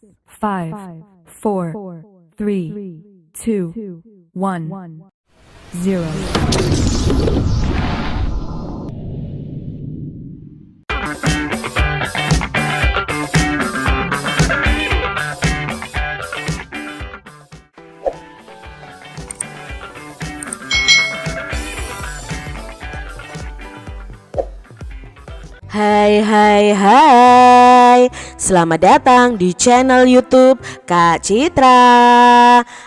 5, 4, 3, 2, 1, 0. Hai, selamat datang di channel YouTube Kak Citra.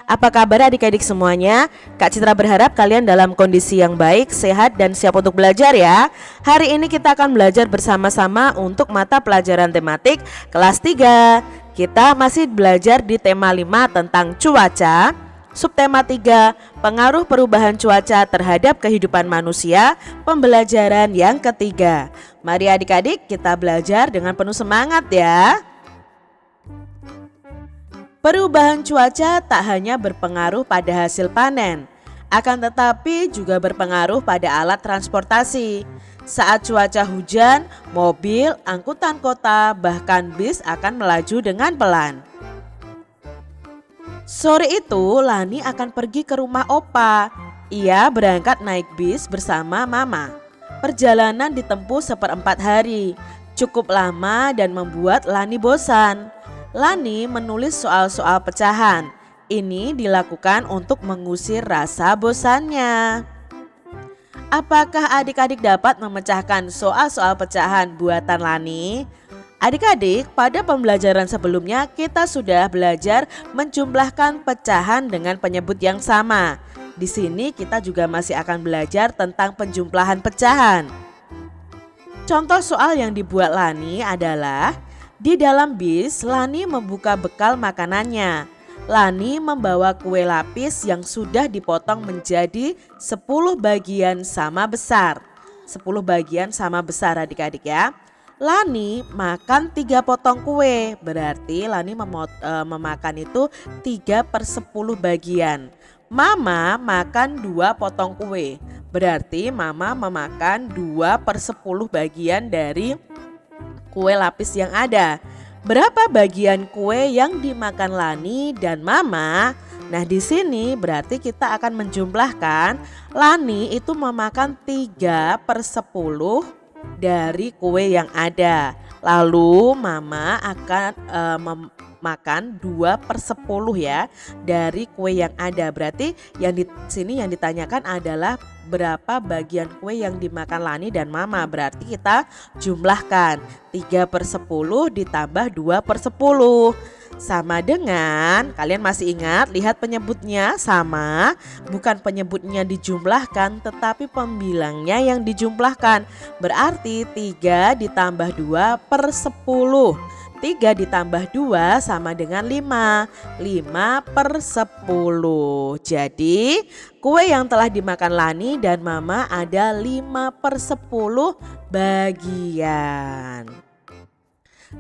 Apa kabar adik-adik semuanya? Kak Citra berharap kalian dalam kondisi yang baik, sehat, dan siap untuk belajar ya. Hari ini kita akan belajar bersama-sama untuk mata pelajaran tematik kelas 3. Kita masih belajar di tema 5 tentang cuaca. Subtema 3, pengaruh perubahan cuaca terhadap kehidupan manusia, pembelajaran yang ketiga. Mari adik-adik kita belajar dengan penuh semangat ya. Perubahan cuaca tak hanya berpengaruh pada hasil panen, akan tetapi juga berpengaruh pada alat transportasi. Saat cuaca hujan, mobil, angkutan kota, bahkan bis akan melaju dengan pelan. Sore itu Lani akan pergi ke rumah Opa. Ia berangkat naik bis bersama Mama. Perjalanan ditempuh 1/4 hari. Cukup lama dan membuat Lani bosan. Lani menulis soal-soal pecahan. Ini dilakukan untuk mengusir rasa bosannya. Apakah adik-adik dapat memecahkan soal-soal pecahan buatan Lani? Adik-adik, pada pembelajaran sebelumnya kita sudah belajar menjumlahkan pecahan dengan penyebut yang sama. Di sini kita juga masih akan belajar tentang penjumlahan pecahan. Contoh soal yang dibuat Lani adalah, di dalam bis Lani membuka bekal makanannya. Lani membawa kue lapis yang sudah dipotong menjadi 10 bagian sama besar. 10 bagian sama besar adik-adik ya. Lani makan 3 potong kue, berarti Lani memakan itu 3/10 bagian. Mama makan 2 potong kue, berarti Mama memakan 2/10 bagian dari kue lapis yang ada. Berapa bagian kue yang dimakan Lani dan Mama? Nah, di sini berarti kita akan menjumlahkan. Lani itu memakan 3/10 dari kue yang ada. Lalu Mama akan memakan 2/10 ya dari kue yang ada. Berarti yang di sini yang ditanyakan adalah berapa bagian kue yang dimakan Lani dan Mama. Berarti kita jumlahkan 3/10 ditambah 2/10. Sama dengan, kalian masih ingat, lihat penyebutnya sama, bukan penyebutnya dijumlahkan tetapi pembilangnya yang dijumlahkan. Berarti 3 ditambah 2/10. 3 ditambah 2 sama dengan 5. 5/10. Jadi kue yang telah dimakan Lani dan Mama ada 5/10 bagian.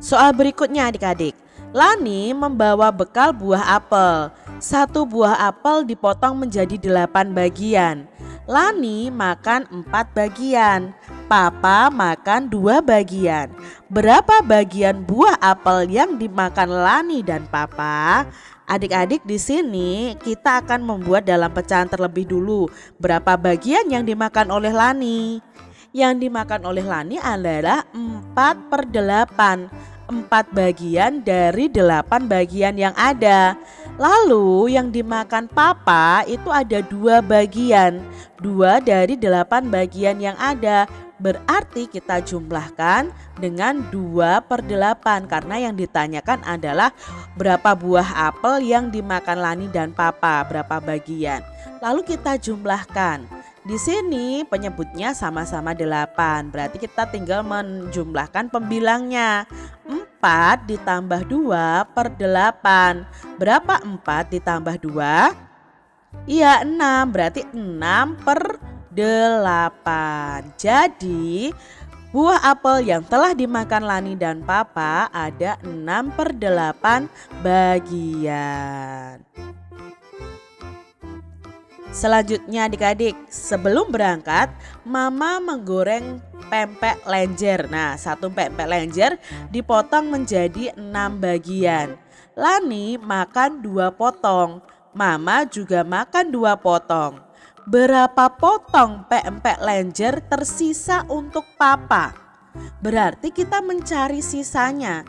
Soal berikutnya adik-adik. Lani membawa bekal buah apel. 1 buah apel dipotong menjadi 8 bagian. Lani makan 4 bagian. Papa makan 2 bagian. Berapa bagian buah apel yang dimakan Lani dan Papa? Adik-adik, di sini kita akan membuat dalam pecahan terlebih dulu. Berapa bagian yang dimakan oleh Lani? Yang dimakan oleh Lani adalah 4/8. 4 bagian dari 8 bagian yang ada. Lalu yang dimakan Papa itu ada 2 bagian. 2 dari 8 bagian yang ada. Berarti kita jumlahkan dengan 2/8 karena yang ditanyakan adalah berapa buah apel yang dimakan Lani dan Papa, berapa bagian. Lalu kita jumlahkan. Di sini penyebutnya sama-sama 8, berarti kita tinggal menjumlahkan pembilangnya. 4 ditambah 2/8. Berapa 4 ditambah 2? Iya 6, berarti 6/8. Jadi buah apel yang telah dimakan Lani dan Papa ada 6/8 bagian. Selanjutnya adik-adik, sebelum berangkat Mama menggoreng pempek lenjer. Nah, satu pempek lenjer dipotong menjadi 6 bagian. Lani makan 2 potong, Mama juga makan 2 potong. Berapa potong pempek lenjer tersisa untuk Papa? Berarti kita mencari sisanya.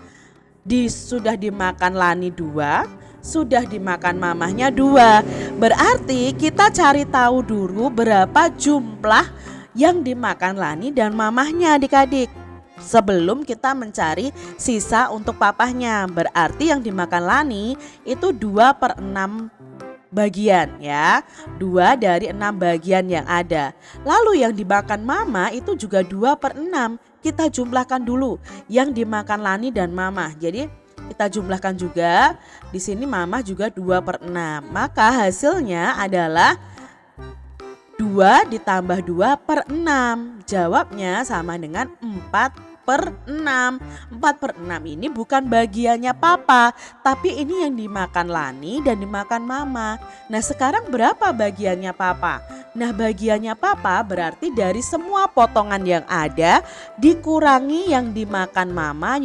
Sudah dimakan Lani 2, sudah dimakan mamahnya 2. Berarti kita cari tahu dulu berapa jumlah yang dimakan Lani dan mamahnya adik-adik, sebelum kita mencari sisa untuk papahnya. Berarti yang dimakan Lani itu 2/6 bagian ya, 2 dari 6 bagian yang ada. Lalu yang dimakan mama itu juga 2/6. Kita jumlahkan dulu yang dimakan Lani dan mama. Jadi kita jumlahkan juga, di sini mama juga 2/6. Maka hasilnya adalah 2 ditambah 2/6. Jawabnya sama dengan 4/6. 4/6 ini bukan bagiannya Papa, tapi ini yang dimakan Lani dan dimakan Mama. Nah, sekarang berapa bagiannya Papa? Nah, bagiannya Papa berarti dari semua potongan yang ada dikurangi yang dimakan Mama,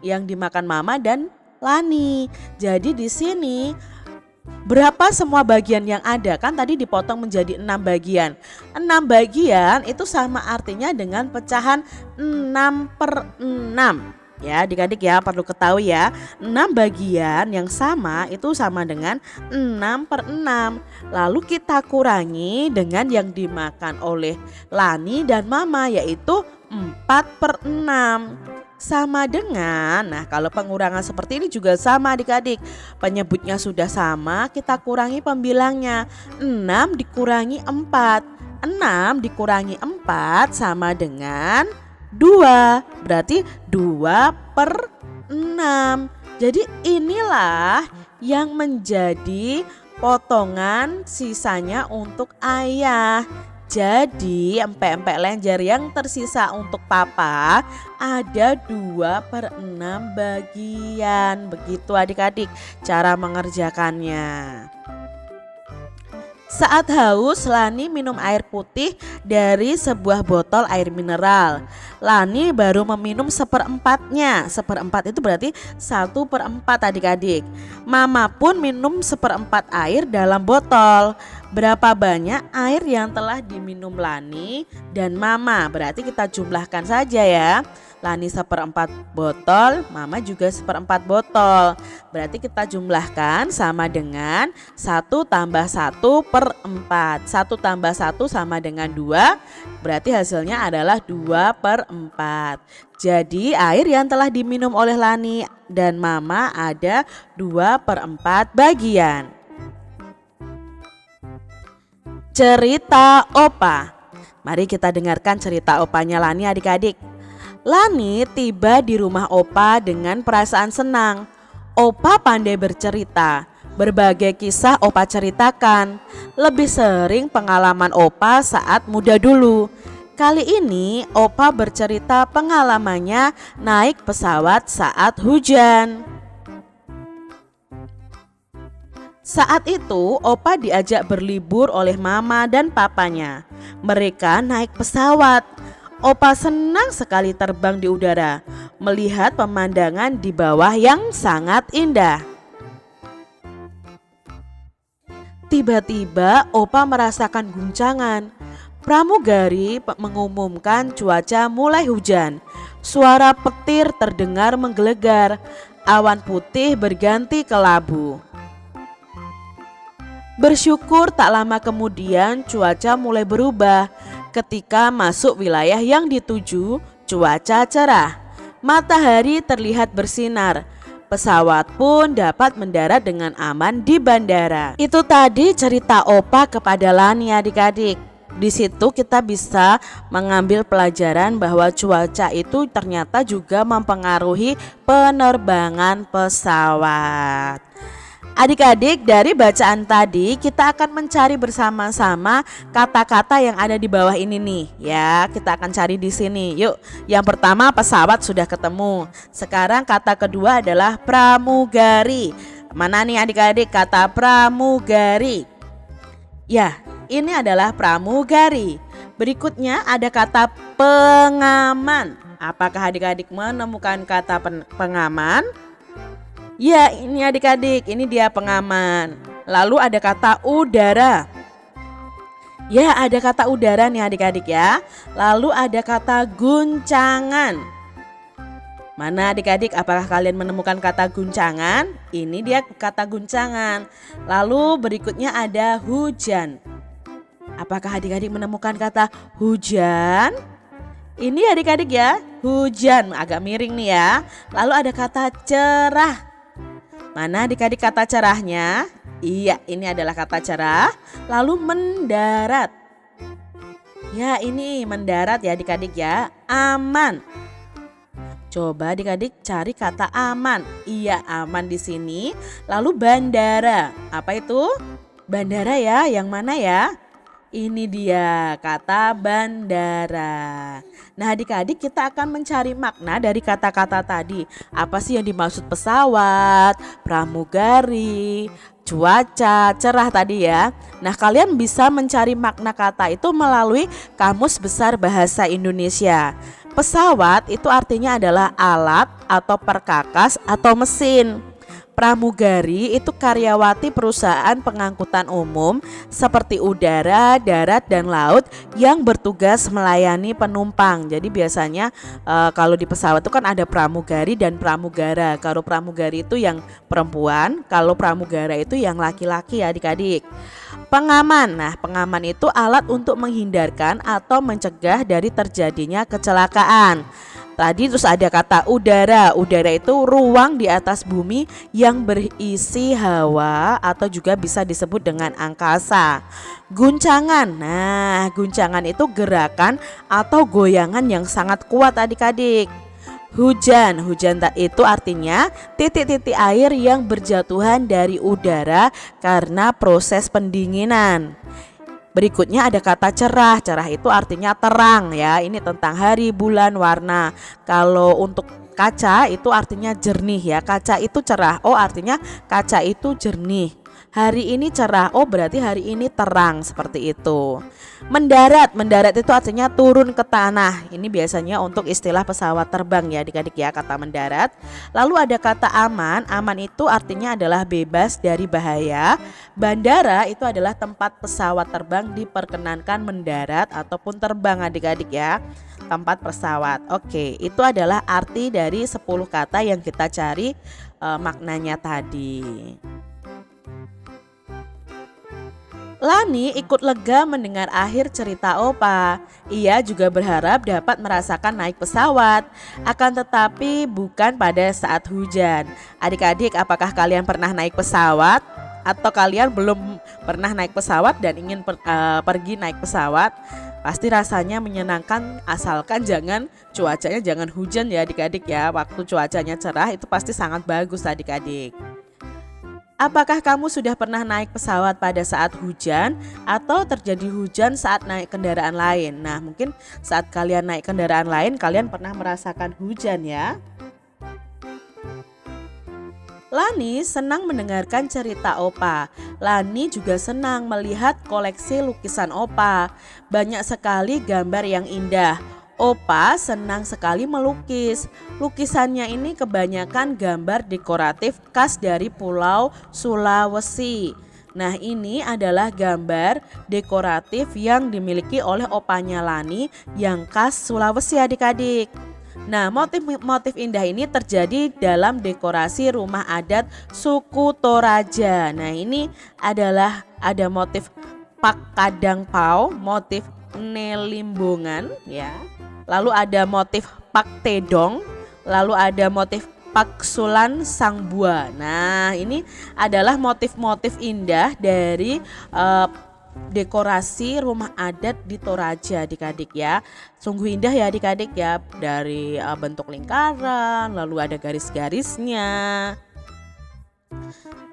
yang dimakan Mama dan Lani. Jadi di sini berapa semua bagian yang ada? Kan tadi dipotong menjadi 6 bagian. 6 bagian itu sama artinya dengan pecahan 6/6. Ya adik-adik ya, perlu ketahui ya, 6 bagian yang sama itu sama dengan 6/6. Lalu kita kurangi dengan yang dimakan oleh Lani dan Mama, yaitu 4/6. Sama dengan, nah kalau pengurangan seperti ini juga sama adik-adik, penyebutnya sudah sama, kita kurangi pembilangnya. 6 dikurangi 4, 6 dikurangi 4 sama dengan 2, berarti 2/6. Jadi inilah yang menjadi potongan sisanya untuk ayah. Jadi empek-empek lenjer yang tersisa untuk Papa ada 2/6 bagian. Begitu adik-adik cara mengerjakannya. Saat haus, Lani minum air putih dari sebuah botol air mineral. Lani baru meminum 1/4-nya. 1/4 itu berarti 1/4 adik-adik. Mama pun minum 1/4 air dalam botol. Berapa banyak air yang telah diminum Lani dan Mama? Berarti kita jumlahkan saja ya. Lani 1/4 botol, Mama juga 1/4 botol. Berarti kita jumlahkan sama dengan 1 tambah 1/4. 1 tambah 1 sama dengan 2. Berarti hasilnya adalah 2/4. Jadi air yang telah diminum oleh Lani dan Mama ada 2/4 bagian. Cerita Opa. Mari kita dengarkan cerita opanya Lani adik-adik. Lani tiba di rumah Opa dengan perasaan senang. Opa pandai bercerita. Berbagai kisah Opa ceritakan. Lebih sering pengalaman Opa saat muda dulu. Kali ini Opa bercerita pengalamannya naik pesawat saat hujan. Saat itu Opa diajak berlibur oleh Mama dan Papanya. Mereka naik pesawat. Opa senang sekali terbang di udara, melihat pemandangan di bawah yang sangat indah. Tiba-tiba Opa merasakan guncangan. Pramugari mengumumkan cuaca mulai hujan. Suara petir terdengar menggelegar. Awan putih berganti kelabu. Bersyukur tak lama kemudian cuaca mulai berubah. Ketika masuk wilayah yang dituju, cuaca cerah. Matahari terlihat bersinar. Pesawat pun dapat mendarat dengan aman di bandara. Itu tadi cerita Opa kepada Lani adik-adik. Di situ kita bisa mengambil pelajaran bahwa cuaca itu ternyata juga mempengaruhi penerbangan pesawat. Adik-adik, dari bacaan tadi kita akan mencari bersama-sama kata-kata yang ada di bawah ini nih ya. Kita akan cari di sini. Yuk, yang pertama pesawat sudah ketemu. Sekarang kata kedua adalah pramugari. Mana nih adik-adik kata pramugari? Ya, ini adalah pramugari. Berikutnya ada kata pengaman. Apakah adik-adik menemukan kata pengaman? Ya, ini adik-adik, ini dia pengaman. Lalu ada kata udara. Ya, ada kata udara nih adik-adik ya. Lalu ada kata guncangan. Mana adik-adik, apakah kalian menemukan kata guncangan? Ini dia kata guncangan. Lalu berikutnya ada hujan. Apakah adik-adik menemukan kata hujan? Ini adik-adik ya, hujan, agak miring nih ya. Lalu ada kata cerah. Mana adik-adik kata cerahnya? Iya, ini adalah kata cerah. Lalu mendarat. Ya, ini mendarat ya adik-adik ya. Aman. Coba adik-adik cari kata aman. Iya, aman di sini. Lalu bandara. Apa itu? Bandara ya, yang mana ya? Ini dia kata bandara. Nah adik-adik, kita akan mencari makna dari kata-kata tadi. Apa sih yang dimaksud pesawat, pramugari, cuaca, cerah tadi ya. Nah kalian bisa mencari makna kata itu melalui Kamus Besar Bahasa Indonesia. Pesawat itu artinya adalah alat atau perkakas atau mesin. Pramugari itu karyawati perusahaan pengangkutan umum seperti udara, darat, dan laut yang bertugas melayani penumpang. Jadi biasanya kalau di pesawat itu kan ada pramugari dan pramugara. Kalau pramugari itu yang perempuan, kalau pramugara itu yang laki-laki ya adik-adik. Pengaman. Nah, pengaman itu alat untuk menghindarkan atau mencegah dari terjadinya kecelakaan. Tadi terus ada kata udara. Udara itu ruang di atas bumi yang berisi hawa atau juga bisa disebut dengan angkasa. Guncangan. Nah, guncangan itu gerakan atau goyangan yang sangat kuat adik-adik. Hujan. Hujan itu artinya titik-titik air yang berjatuhan dari udara karena proses pendinginan. Berikutnya ada kata cerah. Cerah itu artinya terang ya. Ini tentang hari, bulan, warna. Kalau untuk kaca itu artinya jernih ya. Kaca itu cerah. Oh, artinya kaca itu jernih. Hari ini cerah. Oh, berarti hari ini terang, seperti itu. Mendarat. Mendarat itu artinya turun ke tanah. Ini biasanya untuk istilah pesawat terbang ya adik-adik ya, kata mendarat. Lalu ada kata aman. Aman itu artinya adalah bebas dari bahaya. Bandara itu adalah tempat pesawat terbang diperkenankan mendarat ataupun terbang adik-adik ya. Tempat pesawat. Oke, itu adalah arti dari 10 kata yang kita cari maknanya tadi. Lani ikut lega mendengar akhir cerita Opa. Ia juga berharap dapat merasakan naik pesawat, akan tetapi bukan pada saat hujan. Adik-adik, apakah kalian pernah naik pesawat? Atau kalian belum pernah naik pesawat dan ingin pergi naik pesawat? Pasti rasanya menyenangkan asalkan cuacanya jangan hujan ya adik-adik ya. Waktu cuacanya cerah itu pasti sangat bagus adik-adik. Apakah kamu sudah pernah naik pesawat pada saat hujan atau terjadi hujan saat naik kendaraan lain? Nah, mungkin saat kalian naik kendaraan lain, kalian pernah merasakan hujan ya. Lani senang mendengarkan cerita Opa. Lani juga senang melihat koleksi lukisan Opa. Banyak sekali gambar yang indah. Opa senang sekali melukis. Lukisannya ini kebanyakan gambar dekoratif khas dari Pulau Sulawesi. Nah, ini adalah gambar dekoratif yang dimiliki oleh opanya Lani yang khas Sulawesi adik-adik. Nah, motif-motif indah ini terjadi dalam dekorasi rumah adat suku Toraja. Nah, ini adalah ada motif Pak Kadang Pau, motif Nelimbongan ya. Lalu ada motif Pak Tedong, lalu ada motif Pak Sulan Sang Bua. Nah, ini adalah motif-motif indah dari dekorasi rumah adat di Toraja adik-adik ya. Sungguh indah ya adik-adik ya, dari bentuk lingkaran, lalu ada garis-garisnya.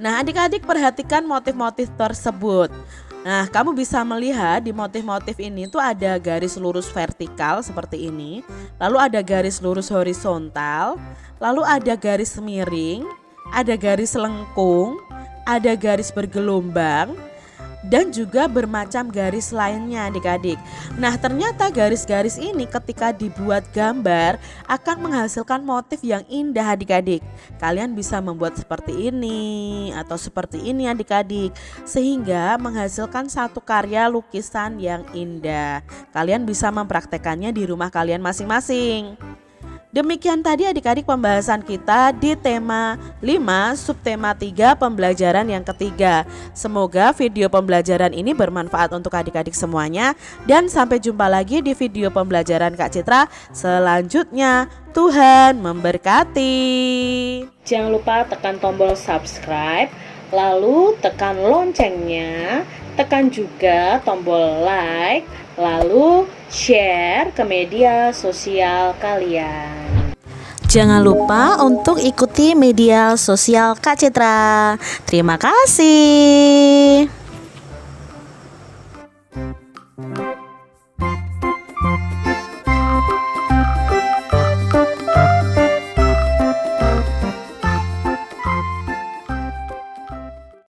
Nah, adik-adik perhatikan motif-motif tersebut. Nah, kamu bisa melihat di motif-motif ini tuh ada garis lurus vertikal seperti ini, lalu ada garis lurus horizontal, lalu ada garis miring, ada garis lengkung, ada garis bergelombang, dan juga bermacam garis lainnya adik-adik. Nah, ternyata garis-garis ini ketika dibuat gambar akan menghasilkan motif yang indah adik-adik. Kalian bisa membuat seperti ini atau seperti ini adik-adik, sehingga menghasilkan satu karya lukisan yang indah. Kalian bisa mempraktekannya di rumah kalian masing-masing. Demikian tadi adik-adik pembahasan kita di tema 5 subtema 3 pembelajaran yang ketiga. Semoga video pembelajaran ini bermanfaat untuk adik-adik semuanya, dan sampai jumpa lagi di video pembelajaran Kak Citra selanjutnya. Tuhan memberkati. Jangan lupa tekan tombol subscribe, lalu tekan loncengnya, tekan juga tombol like, lalu share ke media sosial kalian. Jangan lupa untuk ikuti media sosial Kak Citra. Terima kasih.